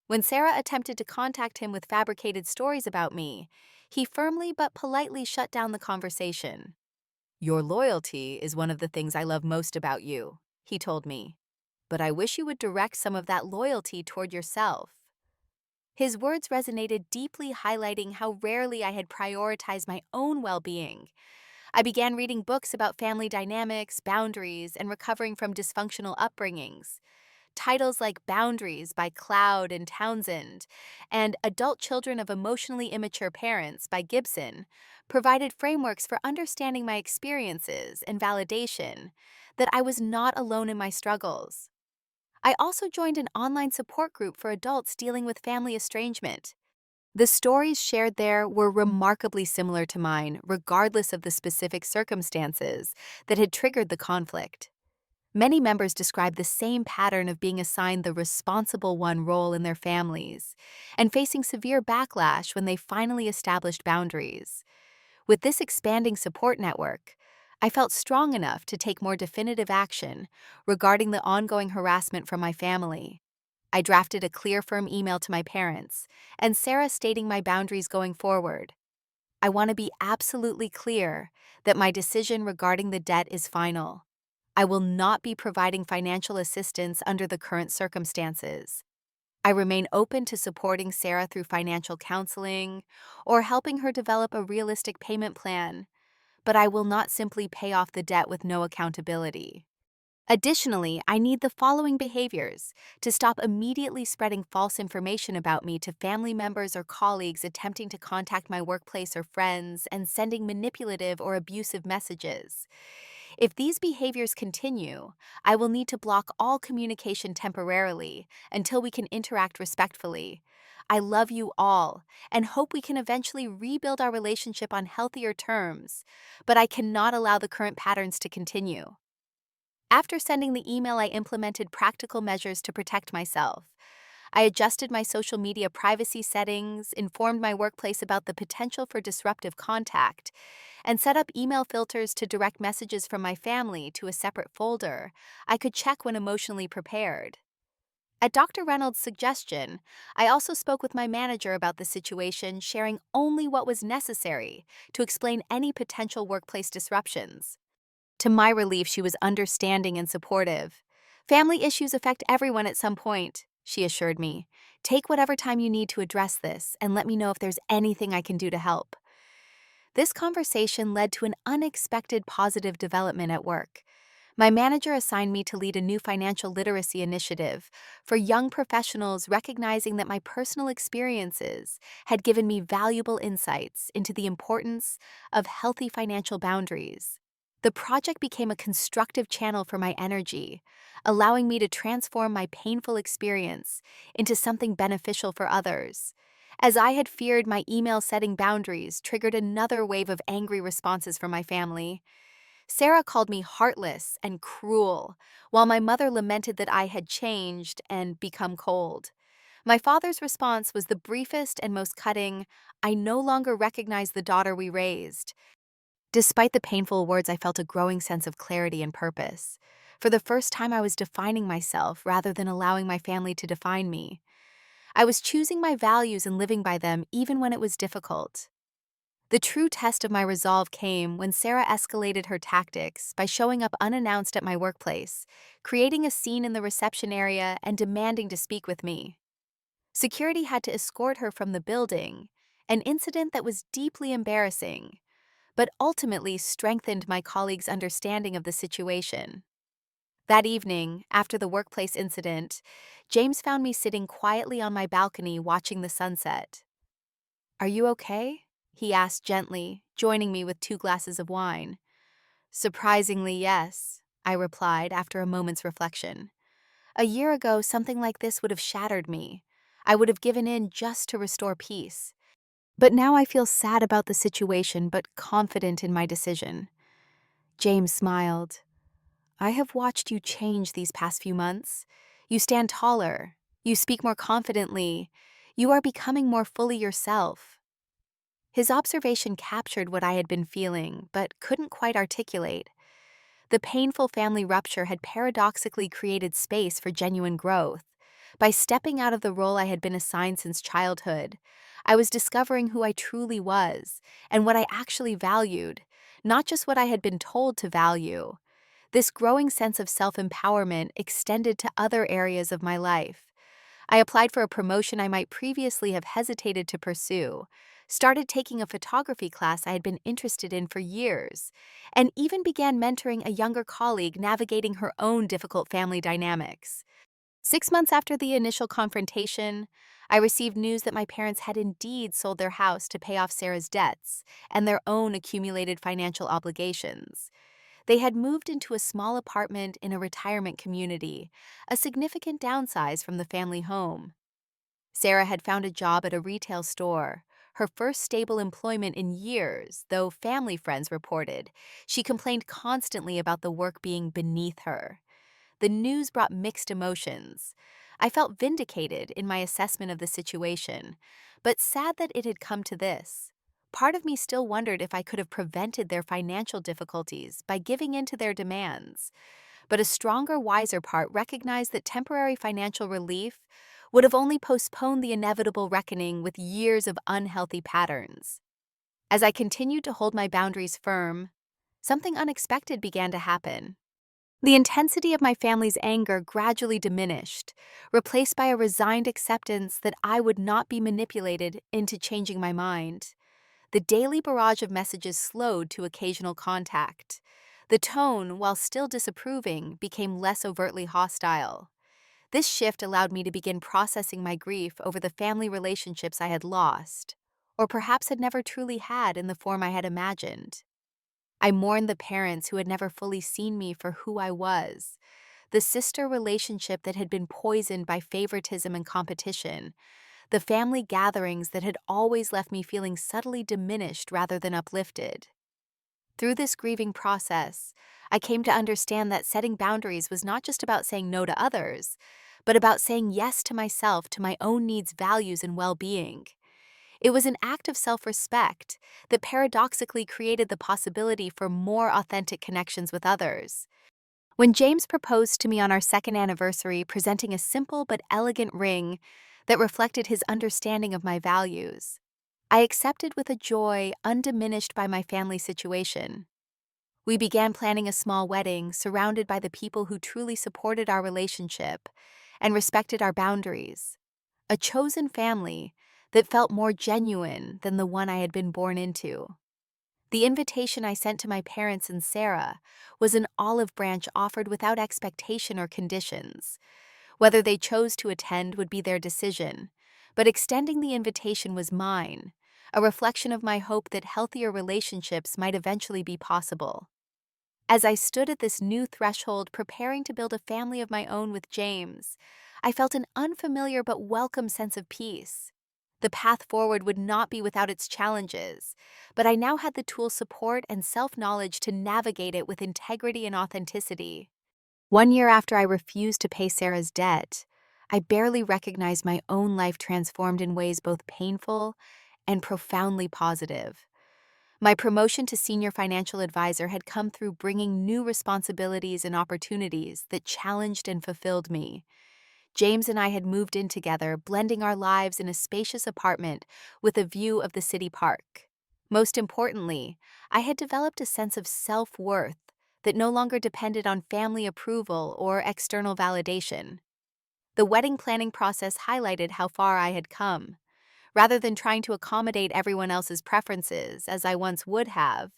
When Sarah attempted to contact him with fabricated stories about me, he firmly but politely shut down the conversation. "Your loyalty is one of the things I love most about you," he told me. "But I wish you would direct some of that loyalty toward yourself." His words resonated deeply, highlighting how rarely I had prioritized my own well-being. I began reading books about family dynamics, boundaries, and recovering from dysfunctional upbringings. Titles like Boundaries by Cloud and Townsend and Adult Children of Emotionally Immature Parents by Gibson provided frameworks for understanding my experiences and validation that I was not alone in my struggles. I also joined an online support group for adults dealing with family estrangement. The stories shared there were remarkably similar to mine, regardless of the specific circumstances that had triggered the conflict. Many members described the same pattern of being assigned the responsible one role in their families and facing severe backlash when they finally established boundaries. With this expanding support network, I felt strong enough to take more definitive action regarding the ongoing harassment from my family. I drafted a clear, firm email to my parents and Sarah stating my boundaries going forward. I want to be absolutely clear that my decision regarding the debt is final. I will not be providing financial assistance under the current circumstances. I remain open to supporting Sarah through financial counseling or helping her develop a realistic payment plan, but I will not simply pay off the debt with no accountability. Additionally, I need the following behaviors to stop immediately spreading false information about me to family members or colleagues attempting to contact my workplace or friends and sending manipulative or abusive messages. If these behaviors continue, I will need to block all communication temporarily until we can interact respectfully. I love you all and hope we can eventually rebuild our relationship on healthier terms, but I cannot allow the current patterns to continue. After sending the email, I implemented practical measures to protect myself. I adjusted my social media privacy settings, informed my workplace about the potential for disruptive contact, and set up email filters to direct messages from my family to a separate folder I could check when emotionally prepared. At Dr. Reynolds' suggestion, I also spoke with my manager about the situation, sharing only what was necessary to explain any potential workplace disruptions. To my relief, she was understanding and supportive. Family issues affect everyone at some point, she assured me. Take whatever time you need to address this and let me know if there's anything I can do to help. This conversation led to an unexpected positive development at work. My manager assigned me to lead a new financial literacy initiative for young professionals, recognizing that my personal experiences had given me valuable insights into the importance of healthy financial boundaries. The project became a constructive channel for my energy, allowing me to transform my painful experience into something beneficial for others. As I had feared, my email setting boundaries triggered another wave of angry responses from my family. Sarah called me heartless and cruel, while my mother lamented that I had changed and become cold. My father's response was the briefest and most cutting, "I no longer recognize the daughter we raised." Despite the painful words, I felt a growing sense of clarity and purpose. For the first time, I was defining myself rather than allowing my family to define me. I was choosing my values and living by them even when it was difficult. The true test of my resolve came when Sarah escalated her tactics by showing up unannounced at my workplace, creating a scene in the reception area and demanding to speak with me. Security had to escort her from the building, an incident that was deeply embarrassing, but ultimately strengthened my colleagues' understanding of the situation. That evening, after the workplace incident, James found me sitting quietly on my balcony watching the sunset. "Are you okay?" he asked gently, joining me with 2 glasses of wine. "Surprisingly, yes," I replied after a moment's reflection. A year ago, something like this would have shattered me. I would have given in just to restore peace. But now I feel sad about the situation, but confident in my decision. James smiled. "I have watched you change these past few months. You stand taller. You speak more confidently. You are becoming more fully yourself." His observation captured what I had been feeling, but couldn't quite articulate. The painful family rupture had paradoxically created space for genuine growth. By stepping out of the role I had been assigned since childhood, I was discovering who I truly was and what I actually valued, not just what I had been told to value. This growing sense of self-empowerment extended to other areas of my life. I applied for a promotion I might previously have hesitated to pursue, started taking a photography class I had been interested in for years, and even began mentoring a younger colleague navigating her own difficult family dynamics. 6 months after the initial confrontation, I received news that my parents had indeed sold their house to pay off Sarah's debts and their own accumulated financial obligations. They had moved into a small apartment in a retirement community, a significant downsize from the family home. Sarah had found a job at a retail store, her first stable employment in years, though family friends reported. She complained constantly about the work being beneath her. The news brought mixed emotions. I felt vindicated in my assessment of the situation, but sad that it had come to this. Part of me still wondered if I could have prevented their financial difficulties by giving in to their demands. But a stronger, wiser part recognized that temporary financial relief would have only postponed the inevitable reckoning with years of unhealthy patterns. As I continued to hold my boundaries firm, something unexpected began to happen. The intensity of my family's anger gradually diminished, replaced by a resigned acceptance that I would not be manipulated into changing my mind. The daily barrage of messages slowed to occasional contact. The tone, while still disapproving, became less overtly hostile. This shift allowed me to begin processing my grief over the family relationships I had lost, or perhaps had never truly had in the form I had imagined. I mourned the parents who had never fully seen me for who I was, the sister relationship that had been poisoned by favoritism and competition, the family gatherings that had always left me feeling subtly diminished rather than uplifted. Through this grieving process, I came to understand that setting boundaries was not just about saying no to others, but about saying yes to myself, to my own needs, values, and well-being. It was an act of self-respect that paradoxically created the possibility for more authentic connections with others. When James proposed to me on our second anniversary, presenting a simple but elegant ring that reflected his understanding of my values, I accepted with a joy undiminished by my family situation. We began planning a small wedding surrounded by the people who truly supported our relationship and respected our boundaries. A chosen family that felt more genuine than the one I had been born into. The invitation I sent to my parents and Sarah was an olive branch offered without expectation or conditions. Whether they chose to attend would be their decision, but extending the invitation was mine, a reflection of my hope that healthier relationships might eventually be possible. As I stood at this new threshold preparing to build a family of my own with James, I felt an unfamiliar but welcome sense of peace. The path forward would not be without its challenges, but I now had the tools, support, and self-knowledge to navigate it with integrity and authenticity. 1 year after I refused to pay Sarah's debt, I barely recognized my own life transformed in ways both painful and profoundly positive. My promotion to senior financial advisor had come through bringing new responsibilities and opportunities that challenged and fulfilled me. James and I had moved in together, blending our lives in a spacious apartment with a view of the city park. Most importantly, I had developed a sense of self-worth that no longer depended on family approval or external validation. The wedding planning process highlighted how far I had come. Rather than trying to accommodate everyone else's preferences, as I once would have,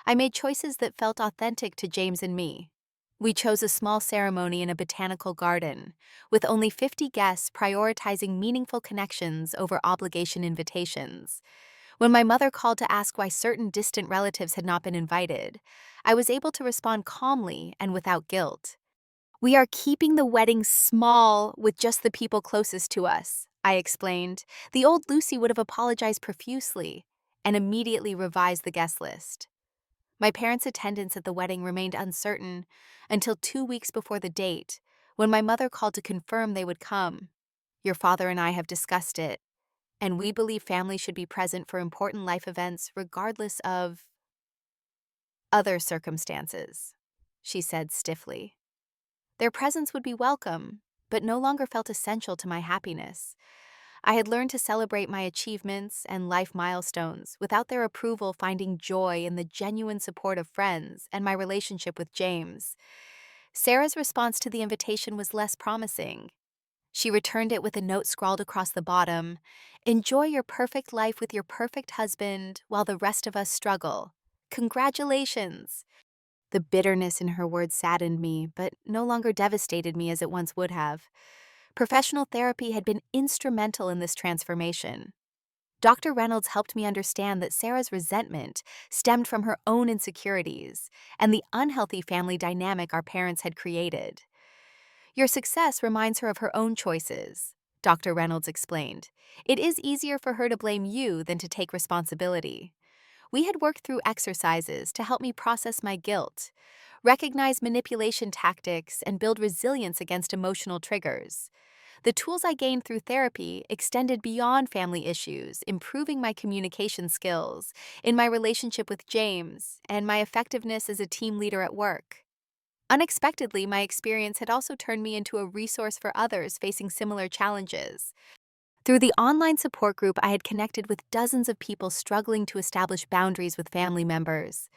I made choices that felt authentic to James and me. We chose a small ceremony in a botanical garden, with only 50 guests, prioritizing meaningful connections over obligation invitations. When my mother called to ask why certain distant relatives had not been invited, I was able to respond calmly and without guilt. "We are keeping the wedding small with just the people closest to us," I explained. The old Lucy would have apologized profusely and immediately revised the guest list. My parents' attendance at the wedding remained uncertain until 2 weeks before the date, when my mother called to confirm they would come. "Your father and I have discussed it, and we believe family should be present for important life events regardless of other circumstances," she said stiffly. Their presence would be welcome, but no longer felt essential to my happiness. I had learned to celebrate my achievements and life milestones without their approval, finding joy in the genuine support of friends and my relationship with James. Sarah's response to the invitation was less promising. She returned it with a note scrawled across the bottom: "Enjoy your perfect life with your perfect husband while the rest of us struggle. Congratulations." The bitterness in her words saddened me, but no longer devastated me as it once would have. Professional therapy had been instrumental in this transformation. Dr. Reynolds helped me understand that Sarah's resentment stemmed from her own insecurities and the unhealthy family dynamic our parents had created. Your success reminds her of her own choices, Dr. Reynolds explained. It is easier for her to blame you than to take responsibility. We had worked through exercises to help me process my guilt, recognize manipulation tactics, and build resilience against emotional triggers. The tools I gained through therapy extended beyond family issues, improving my communication skills, in my relationship with James, and my effectiveness as a team leader at work. Unexpectedly, my experience had also turned me into a resource for others facing similar challenges. Through the online support group, I had connected with dozens of people struggling to establish boundaries with family members.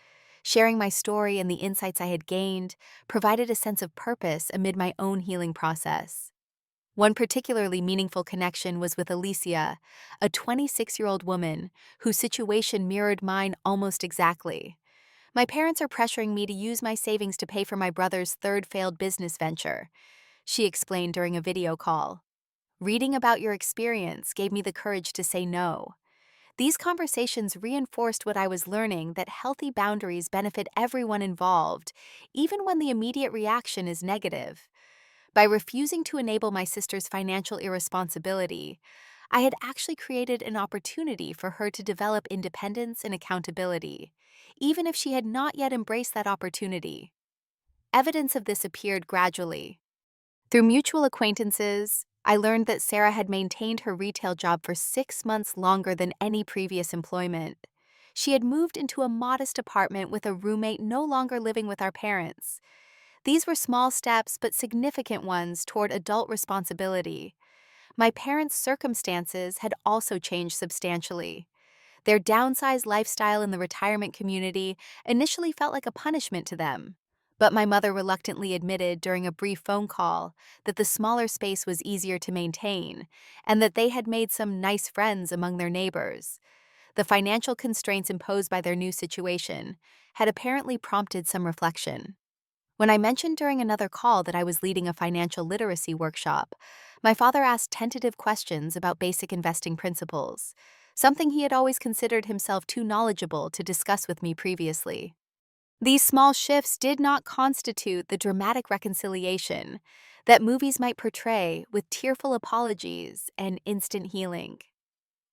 Sharing my story and the insights I had gained provided a sense of purpose amid my own healing process. One particularly meaningful connection was with Alicia, a 26-year-old woman whose situation mirrored mine almost exactly. My parents are pressuring me to use my savings to pay for my brother's third failed business venture, she explained during a video call. Reading about your experience gave me the courage to say no. These conversations reinforced what I was learning, that healthy boundaries benefit everyone involved, even when the immediate reaction is negative. By refusing to enable my sister's financial irresponsibility, I had actually created an opportunity for her to develop independence and accountability, even if she had not yet embraced that opportunity. Evidence of this appeared gradually. Through mutual acquaintances, I learned that Sarah had maintained her retail job for 6 months longer than any previous employment. She had moved into a modest apartment with a roommate no longer living with our parents. These were small steps but significant ones toward adult responsibility. My parents' circumstances had also changed substantially. Their downsized lifestyle in the retirement community initially felt like a punishment to them. But my mother reluctantly admitted during a brief phone call that the smaller space was easier to maintain and that they had made some nice friends among their neighbors. The financial constraints imposed by their new situation had apparently prompted some reflection. When I mentioned during another call that I was leading a financial literacy workshop, my father asked tentative questions about basic investing principles, something he had always considered himself too knowledgeable to discuss with me previously. These small shifts did not constitute the dramatic reconciliation that movies might portray with tearful apologies and instant healing.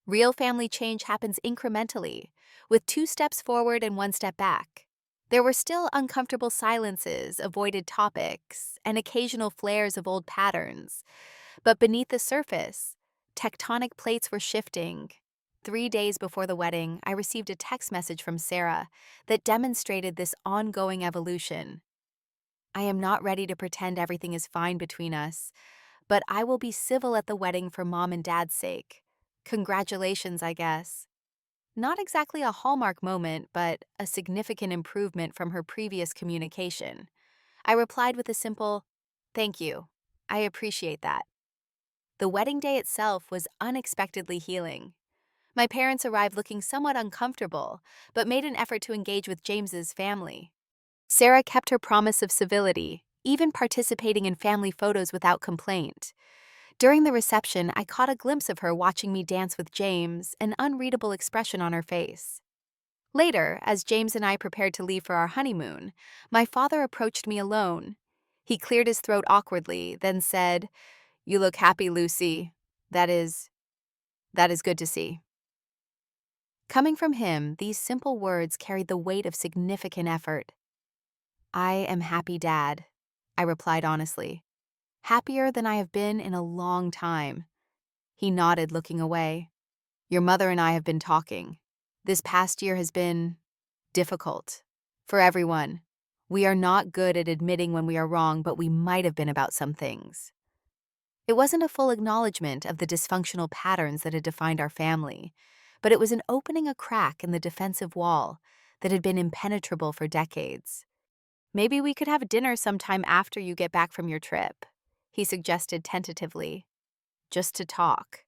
Real family change happens incrementally, with 2 steps forward and 1 step back. There were still uncomfortable silences, avoided topics, and occasional flares of old patterns. But beneath the surface, tectonic plates were shifting. 3 days before the wedding, I received a text message from Sarah that demonstrated this ongoing evolution. I am not ready to pretend everything is fine between us, but I will be civil at the wedding for Mom and Dad's sake. Congratulations, I guess. Not exactly a hallmark moment, but a significant improvement from her previous communication. I replied with a simple, "Thank you. I appreciate that." The wedding day itself was unexpectedly healing. My parents arrived looking somewhat uncomfortable, but made an effort to engage with James's family. Sarah kept her promise of civility, even participating in family photos without complaint. During the reception, I caught a glimpse of her watching me dance with James, an unreadable expression on her face. Later, as James and I prepared to leave for our honeymoon, my father approached me alone. He cleared his throat awkwardly, then said, "You look happy, Lucy. That is good to see." Coming from him, these simple words carried the weight of significant effort. "I am happy, Dad," I replied honestly. "Happier than I have been in a long time." He nodded, looking away. "Your mother and I have been talking. This past year has been difficult. For everyone. We are not good at admitting when we are wrong, but we might have been about some things." It wasn't a full acknowledgement of the dysfunctional patterns that had defined our family, but it was an opening a crack in the defensive wall that had been impenetrable for decades. "Maybe we could have dinner sometime after you get back from your trip," he suggested tentatively. "Just to talk."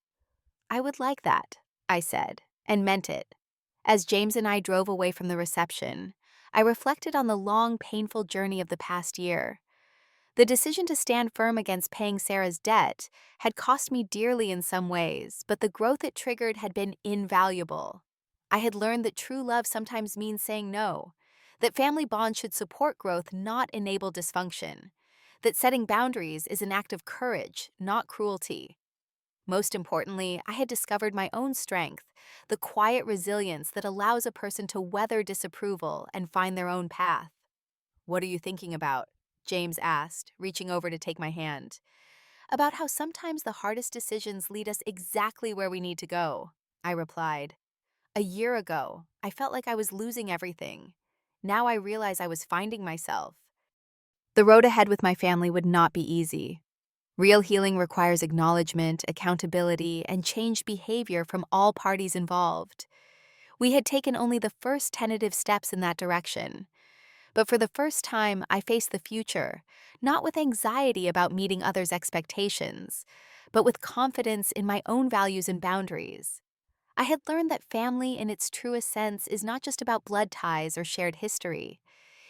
"I would like that," I said, and meant it. As James and I drove away from the reception, I reflected on the long, painful journey of the past year. The decision to stand firm against paying Sarah's debt had cost me dearly in some ways, but the growth it triggered had been invaluable. I had learned that true love sometimes means saying no, that family bonds should support growth, not enable dysfunction, that setting boundaries is an act of courage, not cruelty. Most importantly, I had discovered my own strength, the quiet resilience that allows a person to weather disapproval and find their own path. "What are you thinking about?" James asked, reaching over to take my hand. "About how sometimes the hardest decisions lead us exactly where we need to go," I replied. "A year ago, I felt like I was losing everything. Now I realize I was finding myself." The road ahead with my family would not be easy. Real healing requires acknowledgement, accountability, and changed behavior from all parties involved. We had taken only the first tentative steps in that direction. But for the first time, I faced the future, not with anxiety about meeting others' expectations, but with confidence in my own values and boundaries. I had learned that family in its truest sense is not just about blood ties or shared history.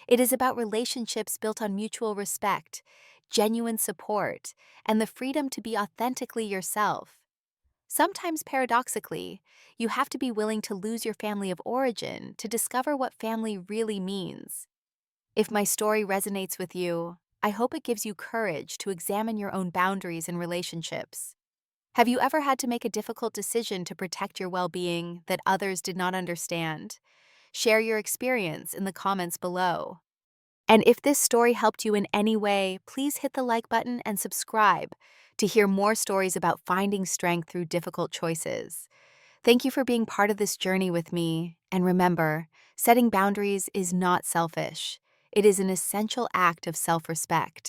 It is about relationships built on mutual respect, genuine support, and the freedom to be authentically yourself. Sometimes, paradoxically, you have to be willing to lose your family of origin to discover what family really means. If my story resonates with you, I hope it gives you courage to examine your own boundaries and relationships. Have you ever had to make a difficult decision to protect your well-being that others did not understand? Share your experience in the comments below. And if this story helped you in any way, please hit the like button and subscribe to hear more stories about finding strength through difficult choices. Thank you for being part of this journey with me. And remember, setting boundaries is not selfish. It is an essential act of self-respect.